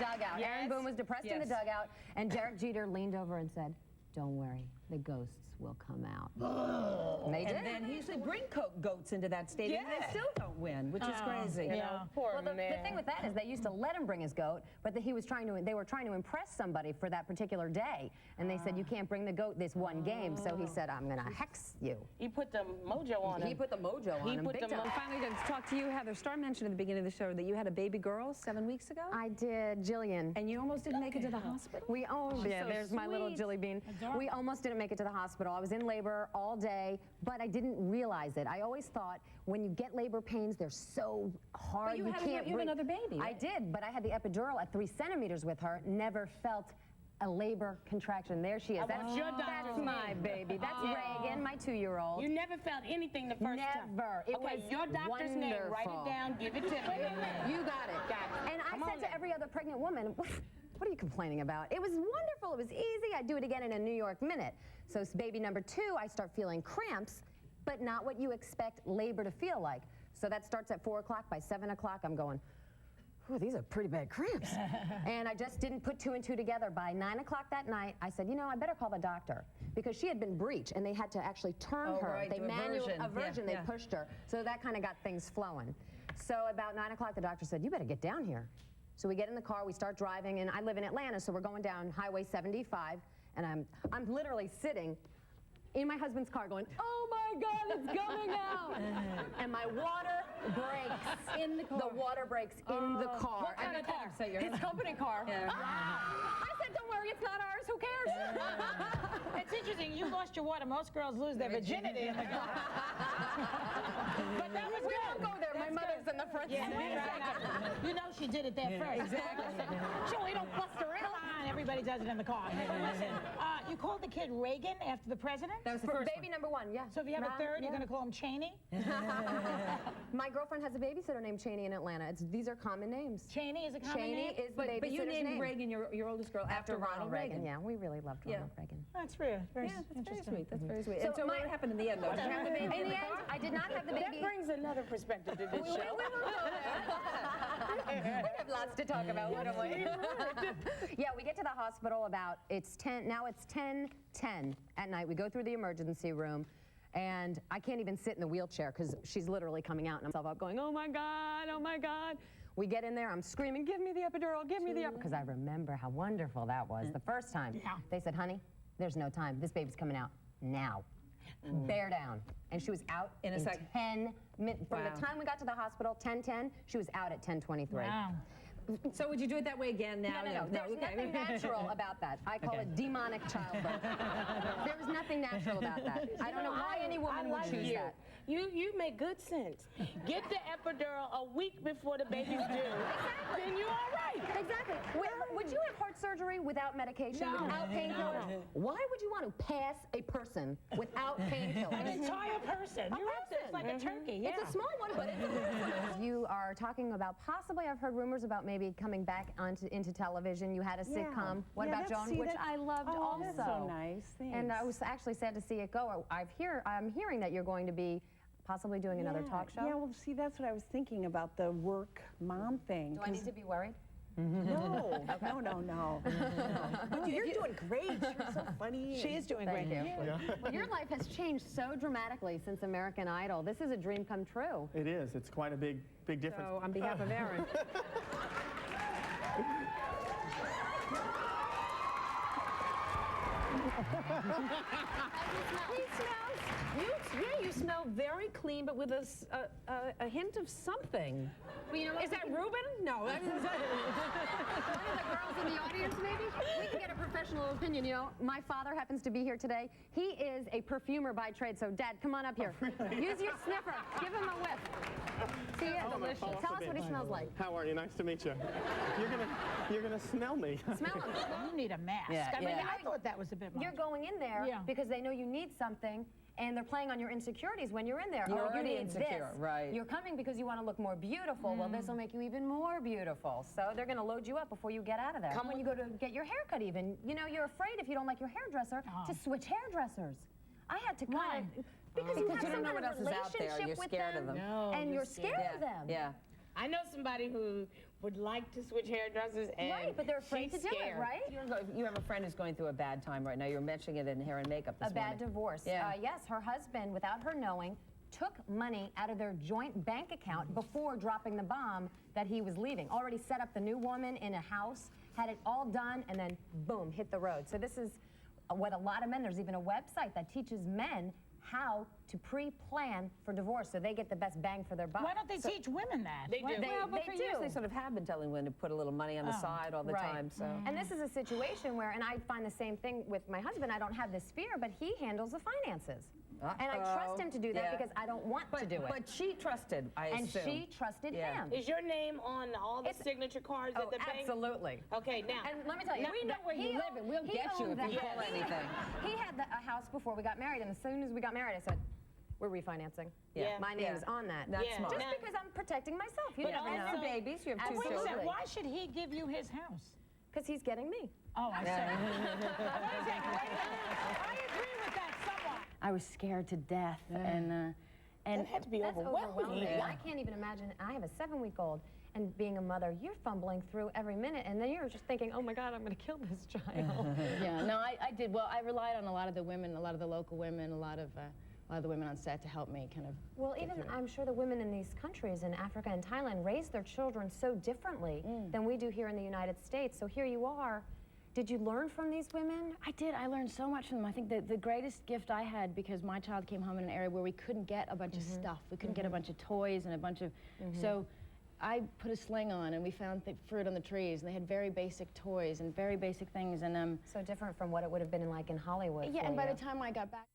dugout. Yes. Aaron Boone was depressed in the dugout, and Derek Jeter leaned over and said, "Don't worry, the ghosts will come out." And they did. And then he usually bring goats into that stadium, and they still don't win, which is crazy. You know, poor Well, the man. thing with that is they used to let him bring his goat, but they were trying to impress somebody for that particular day, and they said, "You can't bring the goat this one game." So he said, "I'm going to hex you." He put the mojo on him. He put the mojo on him. Big time. Finally, going to talk to you, Heather. Star mentioned at the beginning of the show that you had a baby girl 7 weeks ago. I did, Jillian. And you almost didn't make it to the hospital. There's my little Jilly Bean. We almost didn't make it to the hospital. I was in labor all day, but I didn't realize it. I always thought when you get labor pains, they're so hard. But you can't have another baby. I Right? did, but I had the epidural at 3 centimeters with her. Never felt a labor contraction. There she is. That's your doctor's That's my baby. That's Reagan, my 2-year-old. You never felt anything the first time? Never. It Okay, was your doctor's name. Write wonderful. it down. Give it to me. You got it. Got it. And I Come said on to then. every other pregnant woman, what are you complaining about? It was wonderful. It was easy. I'd do it again in a New York minute. So baby number 2, I start feeling cramps, but not what you expect labor to feel like. So that starts at 4 o'clock. By 7 o'clock, I'm going, "Ooh, these are pretty bad cramps." And I just didn't put 2 and 2 together. By 9 o'clock that night, I said, I better call the doctor, because she had been breech and they had to actually turn her. Right, They do a version. they pushed her. So that kind of got things flowing. So about 9 o'clock, the doctor said, "You better get down here." So we get in the car, we start driving, and I live in Atlanta, so we're going down Highway 75, and I'm literally sitting in my husband's car going, "Oh my God, it's coming out!" And my water breaks in the car. The water breaks in the car. What kind of car? His company car. I said, "Don't worry, it's not ours. Who cares?" It's interesting. You lost your water. Most girls lose their virginity in the car. But that was We good. don't go there. My mother's in the front seat. You know she did it there first. Exactly. Sure, we don't bust her in. Come on, everybody does it in the car. Listen, you called the kid Reagan after the president? That was the first baby number 1, yeah. So if you have a third, you're going to call him Cheney? My girlfriend has a babysitter named Cheney in Atlanta. These are common names. Cheney is a common Cheney name? is the babysitter's But you named name. Reagan, your oldest girl, after Ronald Reagan. Yeah, we really loved Ronald Reagan. That's very That's very interesting. sweet. That's very sweet. So And so what happened in the end, though? Did you have the baby In the end, I did not have the baby. That brings another perspective to this show. We have lots to talk about, wouldn't we? Yeah, we get to the hospital about, now it's 10:10 at night. We go through the emergency room, and I can't even sit in the wheelchair because she's literally coming out, and I'm up going, "Oh my God, oh my God." We get in there, I'm screaming, "Give me the epidural, give me the epidural," because I remember how wonderful that was the first time. Yeah. They said, "Honey, there's no time. This baby's coming out now. Bear down." And she was out in a second. 10 minutes. From Wow. the time we got to the hospital, 10:10, she was out at 10:23. Wow. So would you do it that way again now? No. There's nothing natural about that. I call it demonic childbirth. There was nothing natural about that. I don't know why any woman would choose that. You make good sense. Get the epidural a week before the baby's due. Then you're all right. Exactly. Would you have heart surgery without medication, without painkillers? Why would you want to pass a person without painkillers? An entire person. You're right there. It's like a turkey. Yeah. It's a small one, but it's a person. You are talking about possibly, I've heard rumors about maybe coming back into television. You had a sitcom. What about Joan? Which I loved also. That's so nice. Thanks. And I was actually sad to see it go. I'm hearing that you're going to be possibly doing another talk show. Yeah, well, see, that's what I was thinking about, the work mom thing. Do I need to be worried? No, no. But you're doing great. You're so funny. She is doing Thank great. you. Well, your life has changed so dramatically since American Idol. This is a dream come true. It is. It's quite a big difference. So on behalf of Aaron. You smell very clean, but with a hint of something. Well, you know what? Is that Reuben? No. One of the girls in the audience, maybe? We can get a professional opinion. You know, my father happens to be here today. He is a perfumer by trade, so Dad, come on up here. Use your sniffer. Give him a whiff. See, delicious. Tell us what he smells like. How are you? Nice to meet you. You're gonna smell me. Smell him. You need a mask. Yeah, I mean, yeah. I thought that was a bit much. You're going in there because they know you need something, and they're playing on your insecurities when you're in there. You're you already need insecure, this. right. You're coming because you want to look more beautiful. Well, this will make you even more beautiful. So they're going to load you up before you get out of there. When you go to get your hair cut even, you know, you're afraid if you don't like your hairdresser to switch hairdressers. I had to kind of, because you have some kind of relationship with them, and you're scared of them. Yeah. I know somebody who would like to switch hairdressers, and Right, but they're afraid to she's do it, scared. right? You have a friend who's going through a bad time right now. You're mentioning it in hair and makeup this A bad morning. divorce. Yeah. Yes, her husband, without her knowing, took money out of their joint bank account before dropping the bomb that he was leaving. Already set up the new woman in a house, had it all done, and then boom, hit the road. So this is what a lot of men, there's even a website that teaches men how to pre-plan for divorce so they get the best bang for their buck. Why don't they teach women that? They do. Well, but They for years do. they sort of have been telling women to put a little money on the side all the Right. time. So. And this is a situation where, and I find the same thing with my husband, I don't have this fear, but he handles the finances. And I trust him to do that Yeah. because I don't want to do it. But she trusted, I And assume. she trusted Yeah. him. Is your name on all the It's- signature cards Oh, at the bank? absolutely. Okay, now. And let me tell you, We know where you live and we'll he get you owned if you the call house. anything. He had a house before we got married, and as soon as we got married, I said, we're refinancing. Yeah. My name is on that. That's Yeah. smart. Just Now- because I'm protecting myself. You But never also- know. And babies, you have two Wait a children. second, why should he give you his house? Because he's getting me. Oh, I see. I agree with that somewhat. I was scared to death, and That had to be That's overwhelming. overwhelming. I can't even imagine. I have a 7-week-old, and being a mother, you're fumbling through every minute, and then you're just thinking, oh my God, I'm going to kill this child. yeah, no, I did. Well, I relied on a lot of the women, a lot of the local women, a lot of the women on set to help me kind of. Well, even I'm sure the women in these countries, in Africa and Thailand, raise their children so differently than we do here in the United States. So here you are. Did you learn from these women? I did. I learned so much from them. I think the greatest gift I had, because my child came home in an area where we couldn't get a bunch of stuff. We couldn't get a bunch of toys and a bunch of. So I put a sling on, and we found fruit on the trees, and they had very basic toys and very basic things. And So different from what it would have been like in Hollywood. yeah, for and by you. the time I got back.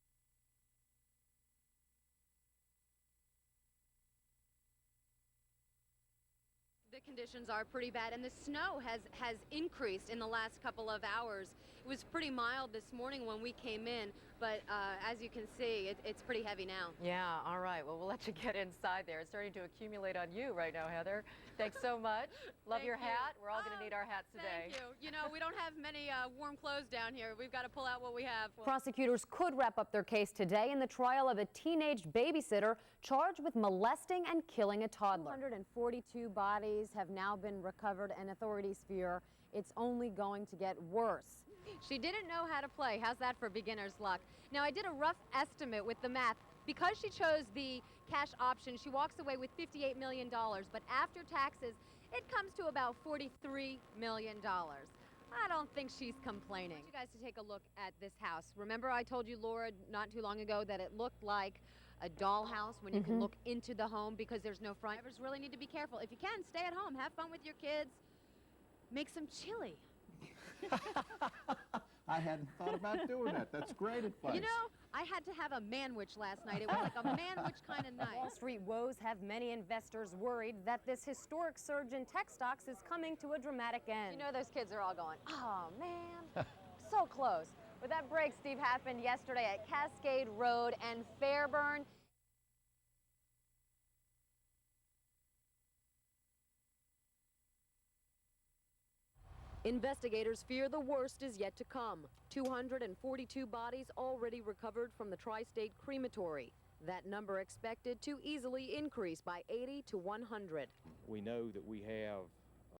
The conditions are pretty bad, and the snow has increased in the last couple of hours. It was pretty mild this morning when we came in, but as you can see, it's pretty heavy now. Yeah, all right. Well, we'll let you get inside there. It's starting to accumulate on you right now, Heather. Thanks so much. Love your hat. We're all going to need our hats today. Thank you. You know, we don't have many warm clothes down here. We've got to pull out what we have. Prosecutors could wrap up their case today in the trial of a teenage babysitter charged with molesting and killing a toddler. 242 bodies have now been recovered, and authorities fear it's only going to get worse. She didn't know how to play. How's that for beginner's luck? Now, I did a rough estimate with the math. Because she chose the cash option, she walks away with $58 million, but after taxes, it comes to about $43 million. I don't think she's complaining. I want you guys to take a look at this house. Remember I told you, Laura, not too long ago that it looked like a dollhouse when you can look into the home because there's no front. Drivers really need to be careful. If you can, stay at home, have fun with your kids, make some chili. I hadn't thought about doing that. That's great advice. You know, I had to have a manwich last night. It was like a manwich kind of night. Wall Street woes have many investors worried that this historic surge in tech stocks is coming to a dramatic end. You know those kids are all going, oh man, so close. But that break, Steve, happened yesterday at Cascade Road and Fairburn. Investigators fear the worst is yet to come. 242 bodies already recovered from the tri-state crematory. That number expected to easily increase by 80 to 100. We know that we have